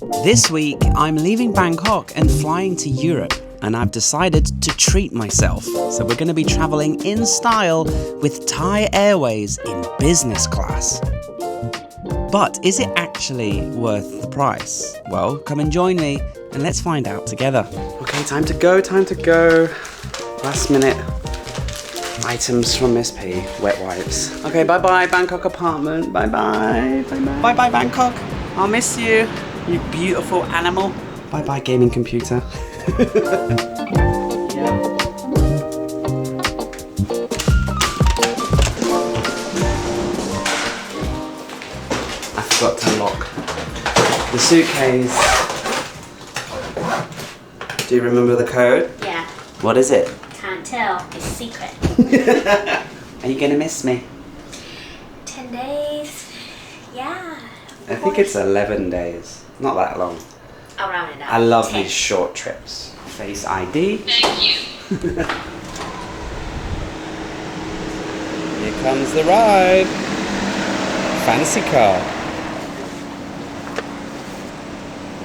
This week, I'm leaving Bangkok and flying to Europe, and I've decided to treat myself. So we're going to be traveling in style with Thai Airways in business class. But is it actually worth the price? Well, come and join me and let's find out together. Okay, time to go. Last minute items from Miss P, wet wipes. Okay, bye-bye Bangkok apartment, bye-bye. Bye-bye Bangkok, I'll miss you, you beautiful animal. Bye-bye gaming computer. I forgot to lock the suitcase. Do you remember the code? Yeah. What is it? Can't tell. It's secret. Are you gonna miss me? 10 days. Yeah. I think it's 11 days. Not that long. I'll round it up. I love 10. these short trips. Face ID. Thank you. Here comes the ride. Fancy car.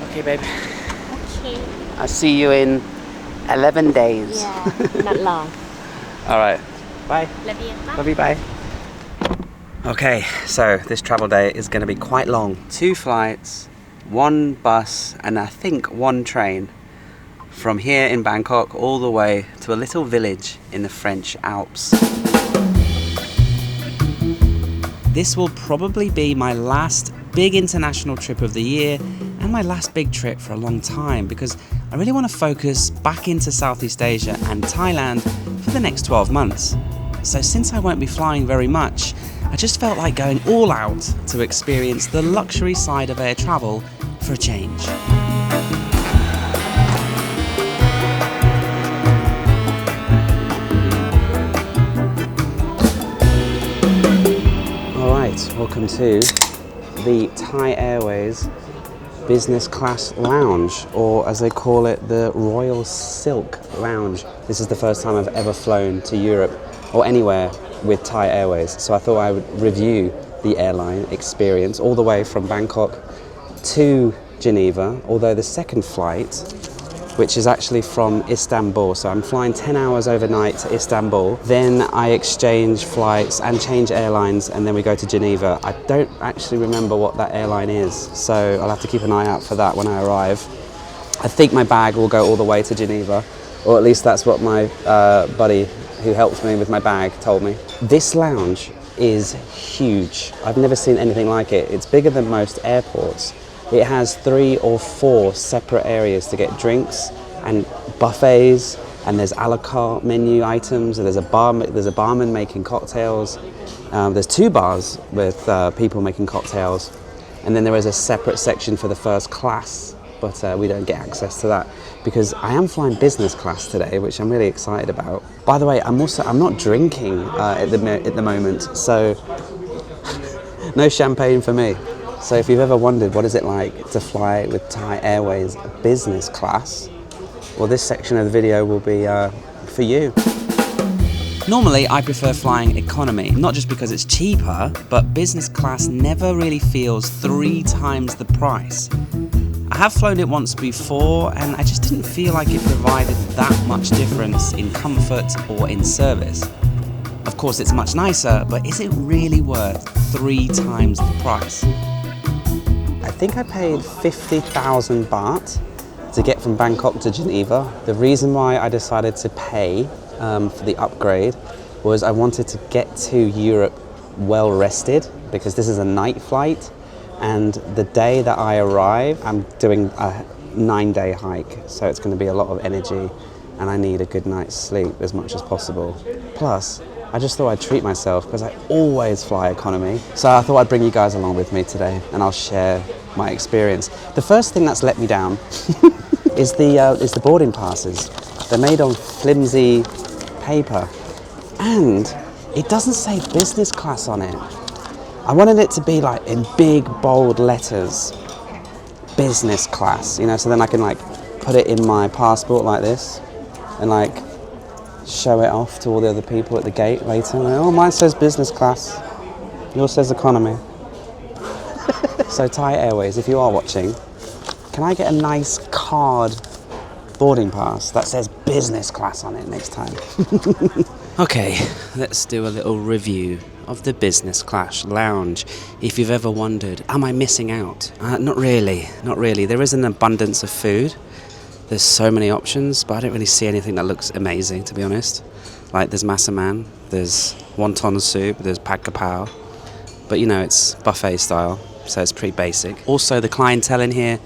Okay, babe. Okay. I'll see you in 11 days. Yeah, not long. All right. Bye. Love you. Bye. Love you, bye. Okay, so this travel day is going to be quite long. 2 flights, 1 bus, and I think 1 train from here in Bangkok all the way to a little village in the French Alps. This will probably be my last big international trip of the year and my last big trip for a long time because I really want to focus back into Southeast Asia and Thailand for the next 12 months. So since I won't be flying very much, I just felt like going all out to experience the luxury side of air travel for a change. Alright, welcome to the Thai Airways Business Class Lounge, or as they call it, the Royal Silk Lounge. This is the first time I've ever flown to Europe or anywhere with Thai Airways, so I thought I would review the airline experience all the way from Bangkok to Geneva, although the second flight, which is actually from Istanbul, so I'm flying 10 hours overnight to Istanbul, then I exchange flights and change airlines, and then we go to Geneva. I don't actually remember what that airline is, so I'll have to keep an eye out for that when I arrive. I think my bag will go all the way to Geneva, or at least that's what my buddy who helped me with my bag told me. This lounge is huge. I've never seen anything like it. It's bigger than most airports. It has 3 or 4 separate areas to get drinks and buffets, and there's a la carte menu items, and there's a barman making cocktails. There's 2 bars with people making cocktails, and then there is a separate section for the first class, but we don't get access to that because I am flying business class today, which I'm really excited about. By the way, I'm not drinking at the moment, so no champagne for me. So if you've ever wondered what is it like to fly with Thai Airways business class, well, this section of the video will be for you. Normally I prefer flying economy, not just because it's cheaper, but business class never really feels 3 times the price. I have flown it once before and I just didn't feel like it provided that much difference in comfort or in service. Of course it's much nicer, but is it really worth 3 times the price? I think I paid 50,000 baht to get from Bangkok to Geneva. The reason why I decided to pay for the upgrade was I wanted to get to Europe well rested because this is a night flight, and the day that I arrive I'm doing a 9-day hike, so it's going to be a lot of energy and I need a good night's sleep as much as possible. Plus I just thought I'd treat myself because I always fly economy. So I thought I'd bring you guys along with me today and I'll share my experience. The first thing that's let me down is the boarding passes. They're made on flimsy paper and it doesn't say business class on it. I wanted it to be like in big bold letters, business class, you know, so then I can like put it in my passport like this and like show it off to all the other people at the gate later. Like, oh, mine says business class, yours says economy. So Thai Airways, if you are watching, Can I get a nice card boarding pass that says business class on it next time? Okay, let's do a little review of the business class lounge. If you've ever wondered, am I missing out? Not really. There is an abundance of food. There's so many options, but I don't really see anything that looks amazing, to be honest. Like, there's massaman, there's wonton soup, there's pad kapow. But you know, it's buffet style, so it's pretty basic. Also, the clientele in here,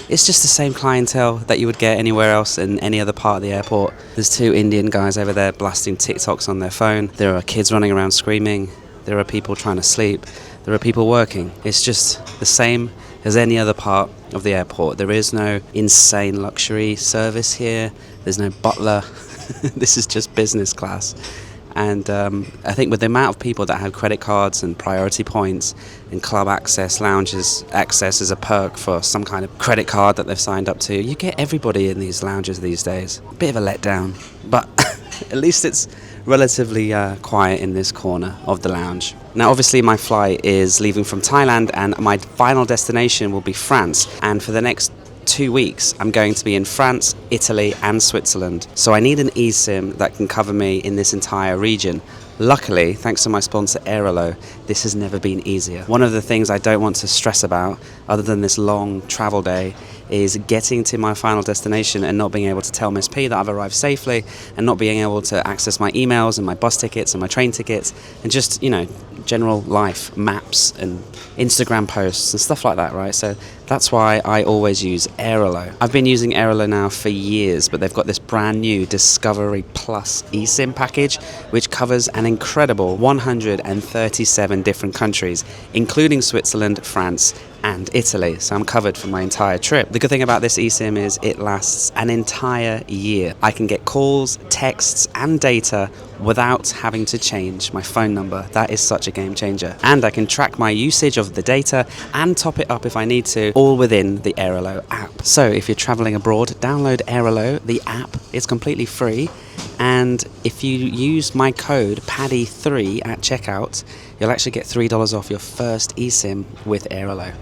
it's just the same clientele that you would get anywhere else in any other part of the airport. There's 2 Indian guys over there blasting TikToks on their phone. There are kids running around screaming. There are people trying to sleep. There are people working. It's just the same as any other part of the airport. There is no insane luxury service here. There's no butler. This is just business class. And I think with the amount of people that have credit cards and priority points and club access, lounges access as a perk for some kind of credit card that they've signed up to, you get everybody in these lounges these days. Bit of a letdown, but at least it's relatively quiet in this corner of the lounge. Now, obviously, my flight is leaving from Thailand and my final destination will be France. And for the next 2 weeks, I'm going to be in France, Italy and Switzerland. So I need an eSIM that can cover me in this entire region. Luckily, thanks to my sponsor Airalo, this has never been easier. One of the things I don't want to stress about, other than this long travel day, is getting to my final destination and not being able to tell Miss P that I've arrived safely, and not being able to access my emails and my bus tickets and my train tickets, and just, you know, general life, maps and Instagram posts and stuff like that, right? So that's why I always use Airalo. I've been using Airalo now for years, but they've got this brand new Discovery Plus eSIM package, which covers an incredible 137 different countries, including Switzerland, France, and Italy. So I'm covered for my entire trip. The good thing about this eSIM is it lasts an entire year. I can get calls, texts, and data without having to change my phone number. That is such a game changer. And I can track my usage of the data and top it up if I need to, all within the Airalo app. So if you're traveling abroad, download Airalo, the app. It's completely free. And if you use my code Paddy3 at checkout, you'll actually get $3 off your first eSIM with Airalo.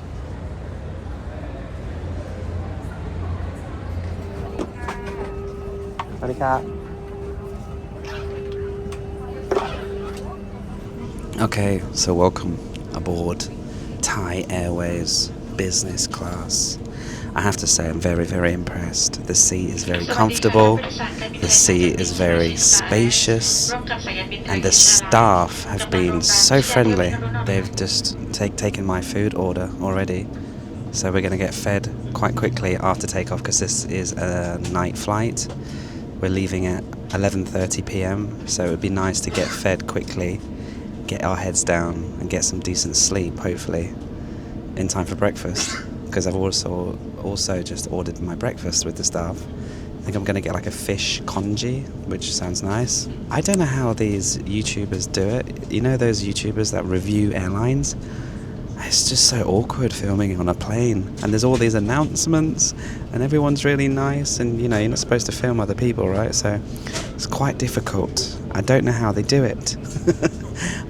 Okay, so welcome aboard Thai Airways Business Class. I have to say I'm very, very impressed. The seat is very comfortable, the seat is very spacious, and the staff have been so friendly. They've just taken my food order already, so we're going to get fed quite quickly after takeoff because this is a night flight. We're leaving at 11:30 p.m, so it would be nice to get fed quickly, get our heads down and get some decent sleep, hopefully, in time for breakfast. Because I've also just ordered my breakfast with the staff. I think I'm going to get like a fish congee, which sounds nice. I don't know how these YouTubers do it. You know those YouTubers that review airlines? It's just so awkward filming on a plane. And there's all these announcements and everyone's really nice, and you know, you're not supposed to film other people, right? So it's quite difficult. I don't know how they do it.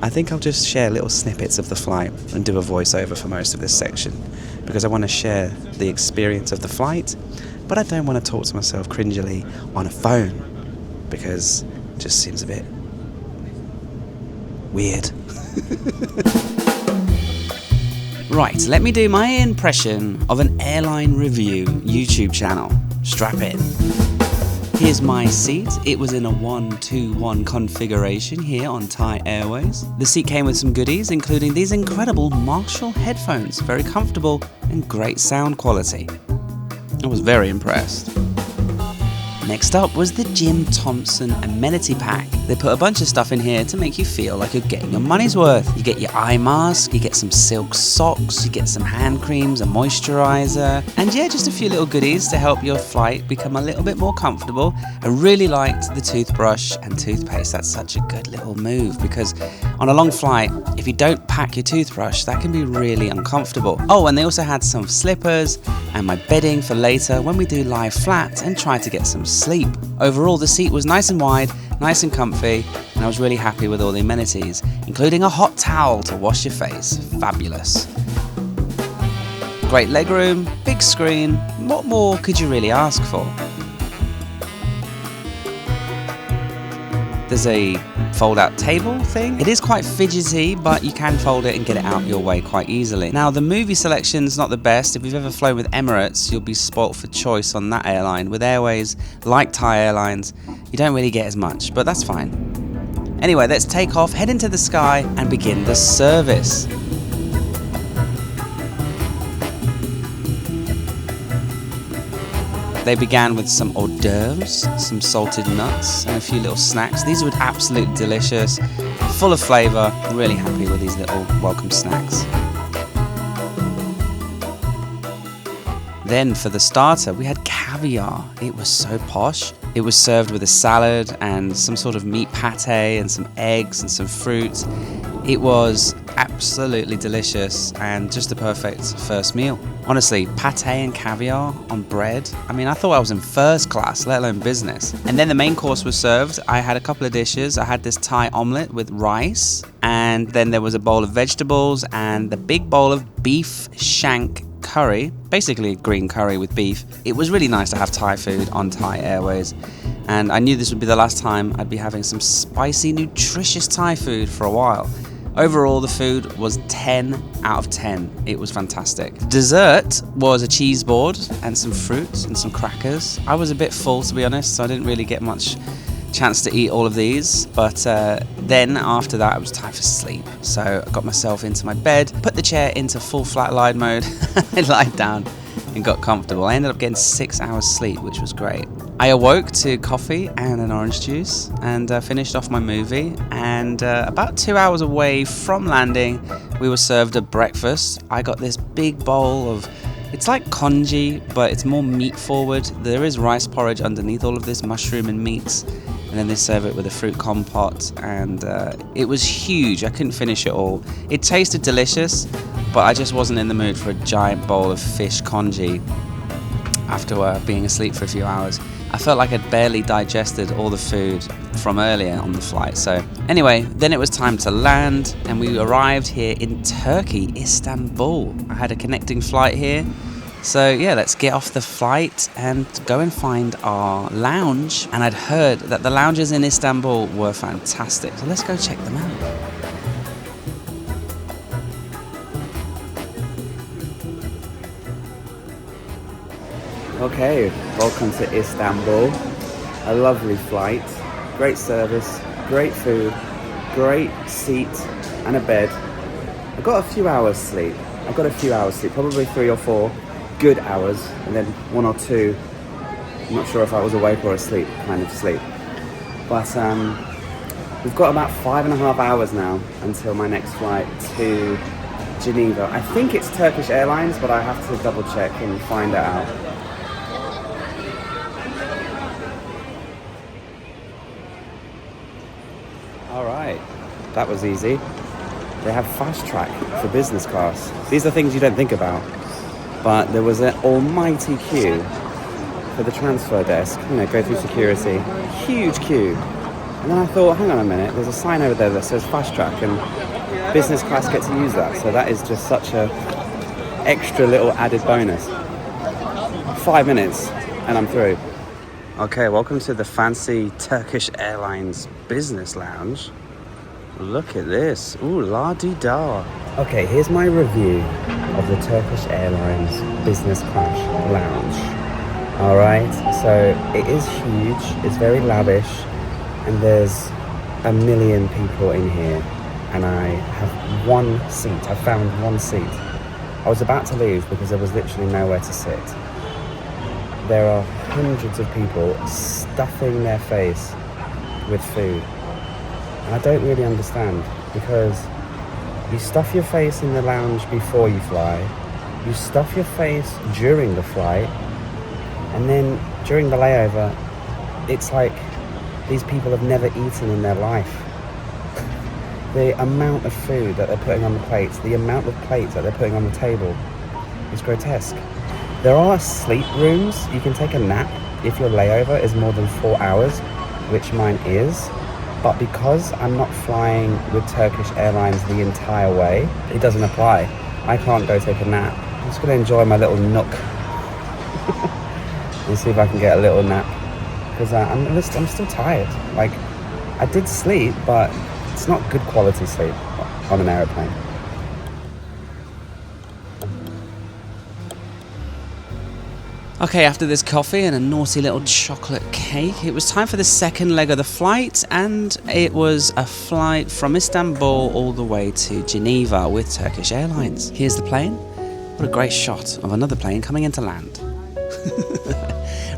I think I'll just share little snippets of the flight and do a voiceover for most of this section, because I want to share the experience of the flight, but I don't want to talk to myself cringily on a phone, because it just seems a bit weird. Right, let me do my impression of an airline review YouTube channel. Strap in. Here's my seat. It was in a 1-2-1 configuration here on Thai Airways. The seat came with some goodies, including these incredible Marshall headphones. Very comfortable and great sound quality. I was very impressed. Next up was the Jim Thompson amenity pack. They put a bunch of stuff in here to make you feel like you're getting your money's worth. You get your eye mask, you get some silk socks, you get some hand creams, a moisturizer, and yeah, just a few little goodies to help your flight become a little bit more comfortable. I really liked the toothbrush and toothpaste. That's such a good little move, because on a long flight, if you don't pack your toothbrush, that can be really uncomfortable. Oh, and they also had some slippers and my bedding for later when we do lie flat and try to get some sleep. Overall, the seat was nice and wide, nice and comfy, and I was really happy with all the amenities, including a hot towel to wash your face. Fabulous. Great legroom, big screen. What more could you really ask for? There's a fold-out table thing. It is quite fidgety, but you can fold it and get it out your way quite easily. Now, the movie selection's not the best. If you've ever flown with Emirates, you'll be spoilt for choice on that airline. With airways like Thai Airlines, you don't really get as much, but that's fine. Anyway, let's take off, head into the sky, and begin the service. They began with some hors d'oeuvres, some salted nuts, and a few little snacks. These were absolutely delicious, full of flavour. Really happy with these little welcome snacks. Then for the starter, we had caviar. It was so posh. It was served with a salad and some sort of meat pate and some eggs and some fruit. It was absolutely delicious and just the perfect first meal. Honestly, pate and caviar on bread. I mean, I thought I was in first class, let alone business. And then the main course was served. I had a couple of dishes. I had this Thai omelette with rice, and then there was a bowl of vegetables and the big bowl of beef shank curry, basically green curry with beef. It was really nice to have Thai food on Thai Airways, and I knew this would be the last time I'd be having some spicy, nutritious Thai food for a while. Overall, the food was 10 out of 10. It was fantastic. Dessert was a cheese board and some fruit and some crackers. I was a bit full, to be honest, so I didn't really get much chance to eat all of these, but then after that it was time for sleep. So I got myself into my bed, put the chair into full flat lie mode, I lied down and got comfortable. I ended up getting 6 hours sleep, which was great. I awoke to coffee and an orange juice and finished off my movie, and about 2 hours away from landing we were served a breakfast. I got this big bowl of, it's like congee, but it's more meat forward. There is rice porridge underneath all of this, mushroom and meats, and then they serve it with a fruit compote, and it was huge. I couldn't finish it all. It tasted delicious, but I just wasn't in the mood for a giant bowl of fish congee after being asleep for a few hours. I felt like I'd barely digested all the food from earlier on the flight. So anyway, then it was time to land, and we arrived here in Turkey, Istanbul. I had a connecting flight here. So yeah, let's get off the flight and go and find our lounge. And I'd heard that the lounges in Istanbul were fantastic. So let's go check them out. Okay, welcome to Istanbul. A lovely flight, great service, great food, great seat and a bed. I got a few hours sleep. Probably 3 or 4 good hours, and then 1 or 2, I'm not sure if I was awake or asleep, kind of sleep. But we've got about 5.5 hours now until my next flight to Geneva. I think it's Turkish Airlines, but I have to double check and find it out. Alright, that was easy. They have fast track for business class. These are things you don't think about. But there was an almighty queue for the transfer desk, go through security. Huge queue. And then I thought, hang on a minute, there's a sign over there that says fast track, and business class get to use that. So that is just such a extra little added bonus. 5 minutes and I'm through. Okay, welcome to the fancy Turkish Airlines Business Lounge. Look at this. Ooh, la-di-da. Okay, here's my review of the Turkish Airlines Business Class Lounge. Alright, so it is huge, it's very lavish, and there's a million people in here, and I have one seat. I found one seat. I was about to leave because there was literally nowhere to sit. There are hundreds of people stuffing their face with food. And I don't really understand, because you stuff your face in the lounge before you fly, you stuff your face during the flight, and then during the layover, it's like these people have never eaten in their life. The amount of food that they're putting on the plates, the amount of plates that they're putting on the table is grotesque. There are sleep rooms. You can take a nap if your layover is more than 4 hours, which mine is. But because I'm not flying with Turkish Airlines the entire way, it doesn't apply. I can't go take a nap I'm just going to enjoy my little nook and see if I can get a little nap, because I'm still tired. Like, I did sleep, but it's not good quality sleep on an aeroplane. Okay, after this coffee and a naughty little chocolate cake, it was time for the second leg of the flight, and it was a flight from Istanbul all the way to Geneva with Turkish Airlines. Here's the plane. What a great shot of another plane coming into land.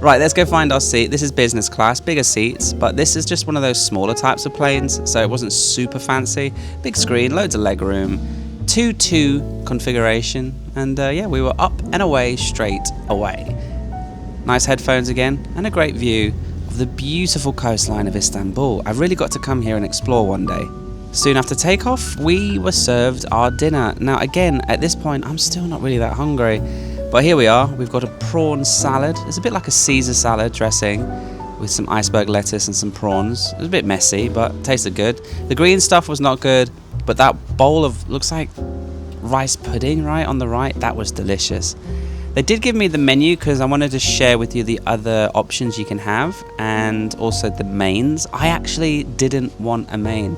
Right, let's go find our seat. This is business class, bigger seats, but this is just one of those smaller types of planes, so it wasn't super fancy. Big screen, loads of leg room, 2-2 configuration, and yeah, we were up and away straight away. Nice headphones again, and a great view of the beautiful coastline of Istanbul. I've really got to come here and explore one day. Soon after takeoff, we were served our dinner. Now again, at this point, I'm still not really that hungry, but here we are. We've got a prawn salad. It's a bit like a Caesar salad dressing with some iceberg lettuce and some prawns. It was a bit messy, but tasted good. The green stuff was not good, but that bowl of, looks like rice pudding, right, on the right, that was delicious. They did give me the menu because I wanted to share with you the other options you can have, and also the mains. I actually didn't want a main.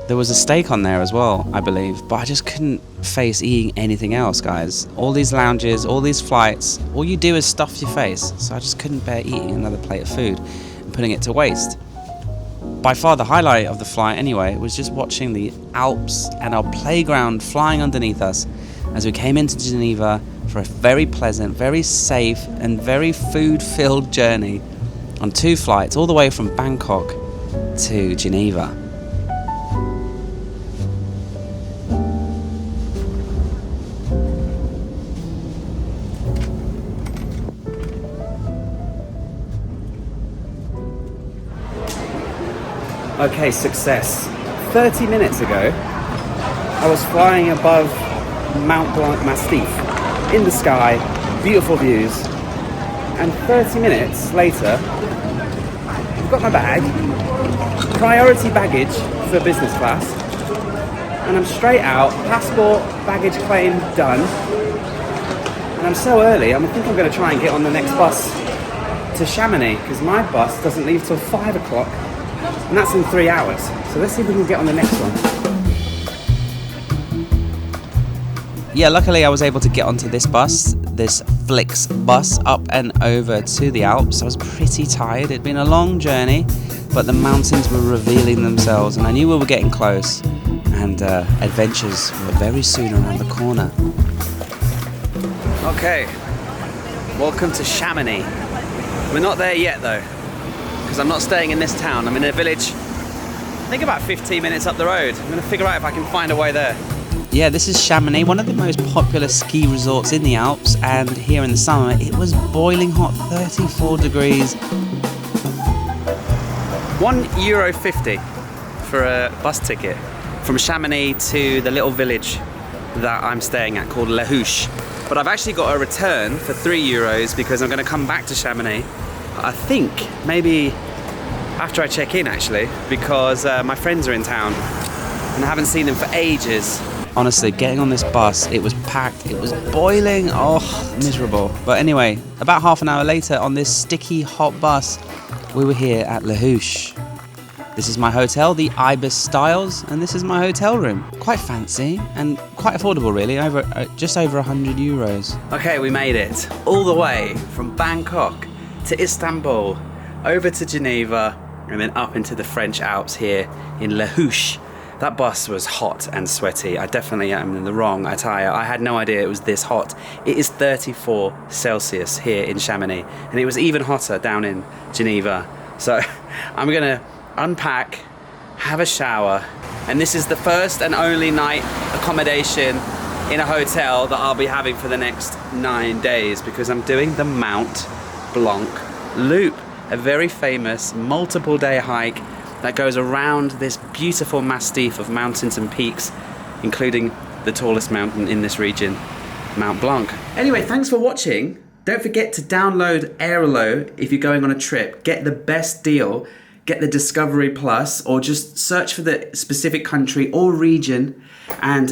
There was a steak on there as well, I believe, but I just couldn't face eating anything else, guys. All these lounges, all these flights, all you do is stuff your face, so I just couldn't bear eating another plate of food and putting it to waste. By far the highlight of the flight anyway was just watching the Alps and our playground flying underneath us as we came into Geneva for a very pleasant, very safe and very food-filled journey on 2 flights all the way from Bangkok to Geneva. Okay, success. 30 minutes ago, I was flying above Mount Blanc Massif, in the sky, beautiful views, and 30 minutes later, I've got my bag, priority baggage for business class, and I'm straight out, passport, baggage claim done, and I'm so early, I think I'm going to try and get on the next bus to Chamonix, because my bus doesn't leave till 5 o'clock, and that's in 3 hours. So let's see if we can get on the next one. Yeah, luckily I was able to get onto this bus, this Flix bus, up and over to the Alps. I was pretty tired. It'd been a long journey, but the mountains were revealing themselves, and I knew we were getting close, and adventures were very soon around the corner. Okay, welcome to Chamonix. We're not there yet though, because I'm not staying in this town. I'm in a village, I think about 15 minutes up the road. I'm going to figure out if I can find a way there. Yeah, this is Chamonix, one of the most popular ski resorts in the Alps, and here in the summer it was boiling hot, 34 degrees. €1.50 for a bus ticket from Chamonix to the little village that I'm staying at called Layover. But I've actually got a return for €3 because I'm going to come back to Chamonix, I think maybe after I check in actually, because my friends are in town and I haven't seen them for ages. Honestly, getting on this bus, it was packed, it was boiling, oh, miserable. But anyway, about half an hour later on this sticky hot bus, we were here at Layover. This is my hotel, the Ibis Styles, and this is my hotel room. Quite fancy and quite affordable really, just over €100. Okay, we made it all the way from Bangkok to Istanbul, over to Geneva, and then up into the French Alps here in Layover. That bus was hot and sweaty. I definitely am in the wrong attire. I had no idea it was this hot. It is 34 Celsius here in Chamonix, and it was even hotter down in Geneva. So I'm gonna unpack, have a shower, and this is the first and only night accommodation in a hotel that I'll be having for the next 9 days, because I'm doing the Mount Blanc Loop, a very famous multiple day hike that goes around this beautiful massif of mountains and peaks, including the tallest mountain in this region, Mount Blanc. Anyway, thanks for watching. Don't forget to download Airalo if you're going on a trip. Get the best deal. get the Discovery Plus, or just search for the specific country or region and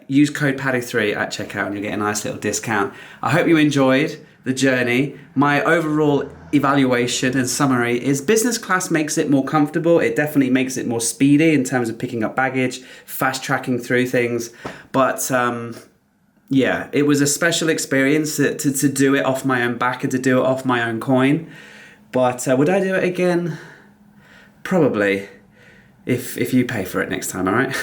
use code Paddy3 at checkout and you'll get a nice little discount. I hope you enjoyed the journey. My overall evaluation and summary is business class makes it more comfortable. It definitely makes it more speedy in terms of picking up baggage, fast tracking through things. But yeah, it was a special experience to do it off my own back and to do it off my own coin. But would I do it again? Probably, if you pay for it next time, all right?